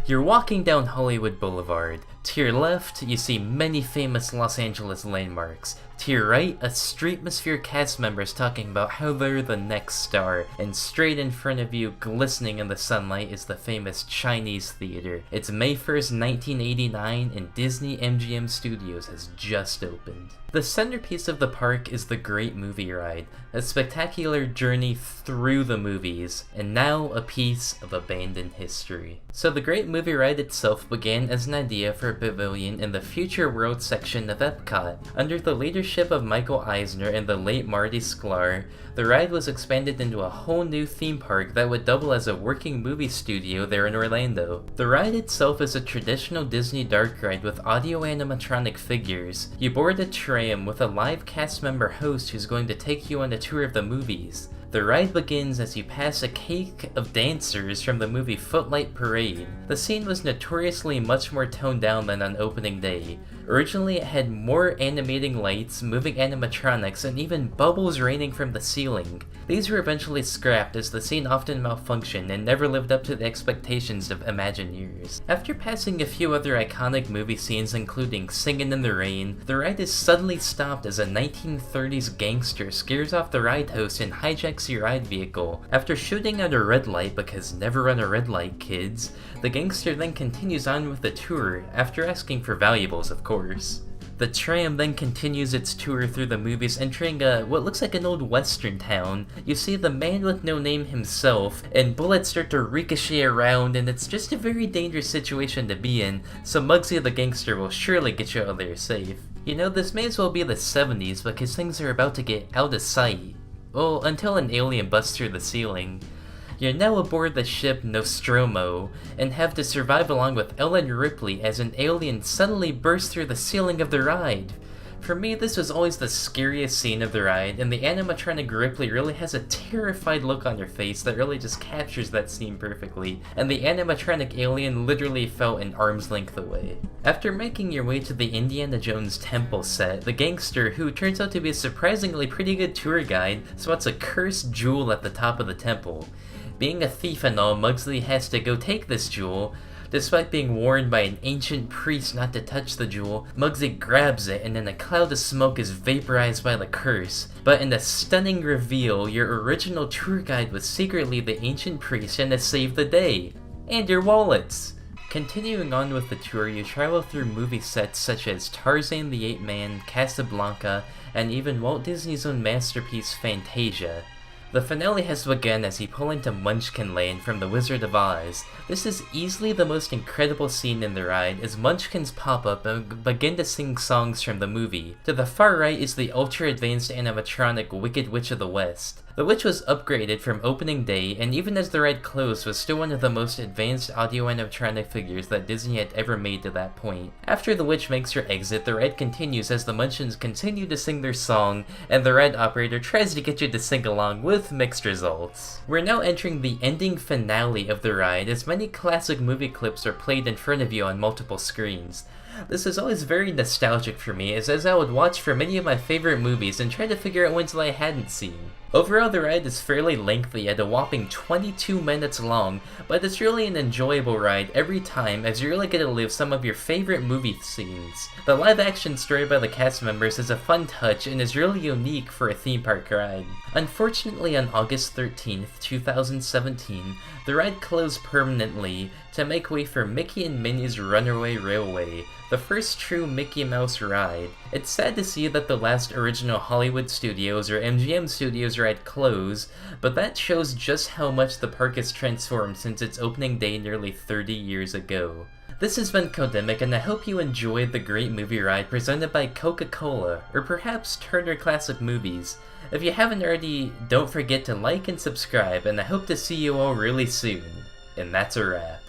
You're walking down Hollywood Boulevard. To your left, you see many famous Los Angeles landmarks. To your right, a Streetmosphere cast member is talking about how they're the next star, and straight in front of you, glistening in the sunlight, is the famous Chinese theater. It's May 1st, 1989, and Disney-MGM Studios has just opened. The centerpiece of the park is the Great Movie Ride, a spectacular journey through the movies, and now a piece of abandoned history. So the Great Movie Ride itself began as an idea for a pavilion in the Future World section of Epcot. Under the leadership of Michael Eisner and the late Marty Sklar, the ride was expanded into a whole new theme park that would double as a working movie studio there in Orlando. The ride itself is a traditional Disney dark ride with audio animatronic figures. You board a tram with a live cast member host who's going to take you on a tour of the movies. The ride begins as you pass a cake of dancers from the movie Footlight Parade. The scene was notoriously much more toned down than on opening day. Originally, it had more animating lights, moving animatronics, and even bubbles raining from the ceiling. These were eventually scrapped as the scene often malfunctioned and never lived up to the expectations of Imagineers. After passing a few other iconic movie scenes including Singin' in the Rain, the ride is suddenly stopped as a 1930s gangster scares off the ride host and hijacks your ride vehicle. After shooting at a red light, because never run a red light, kids, the gangster then continues on with the tour, after asking for valuables, of course. The tram then continues its tour through the movies, entering what looks like an old western town. You see the man with no name himself, and bullets start to ricochet around, and it's just a very dangerous situation to be in, so Muggsy the gangster will surely get you out of there safe. You know, this may as well be the 70s because things are about to get out of sight. Well, until an alien busts through the ceiling. You're now aboard the ship Nostromo, and have to survive along with Ellen Ripley as an alien suddenly bursts through the ceiling of the ride. For me, this was always the scariest scene of the ride, and the animatronic Ripley really has a terrified look on her face that really just captures that scene perfectly, and the animatronic alien literally felt an arm's length away. After making your way to the Indiana Jones temple set, the gangster, who turns out to be a surprisingly pretty good tour guide, spots a cursed jewel at the top of the temple. Being a thief and all, Muggsy has to go take this jewel. Despite being warned by an ancient priest not to touch the jewel, Muggsy grabs it, and then a cloud of smoke is vaporized by the curse. But in a stunning reveal, your original tour guide was secretly the ancient priest and has saved the day. And your wallets! Continuing on with the tour, you travel through movie sets such as Tarzan the Ape Man, Casablanca, and even Walt Disney's own masterpiece Fantasia. The finale has begun as you pull into Munchkin Land from The Wizard of Oz. This is easily the most incredible scene in the ride as Munchkins pop up and begin to sing songs from the movie. To the far right is the ultra-advanced animatronic Wicked Witch of the West. The witch was upgraded from opening day, and even as the ride closed was still one of the most advanced audio animatronic figures that Disney had ever made to that point. After the witch makes her exit, the ride continues as the Munchkins continue to sing their song, and the ride operator tries to get you to sing along with mixed results. We're now entering the ending finale of the ride as many classic movie clips are played in front of you on multiple screens. This is always very nostalgic for me as I would watch for many of my favorite movies and try to figure out ones that I hadn't seen. Overall, the ride is fairly lengthy at a whopping 22 minutes long, but it's really an enjoyable ride every time as you really get to live some of your favorite movie scenes. The live action story by the cast members is a fun touch and is really unique for a theme park ride. Unfortunately, on August 13th, 2017, the ride closed permanently to make way for Mickey and Minnie's Runaway Railway, the first true Mickey Mouse ride. It's sad to see that the last original Hollywood Studios or MGM Studios ride closed, but that shows just how much the park has transformed since its opening day nearly 30 years ago. This has been Codemic, and I hope you enjoyed the Great Movie Ride presented by Coca-Cola, or perhaps Turner Classic Movies. If you haven't already, don't forget to like and subscribe, and I hope to see you all really soon. And that's a wrap.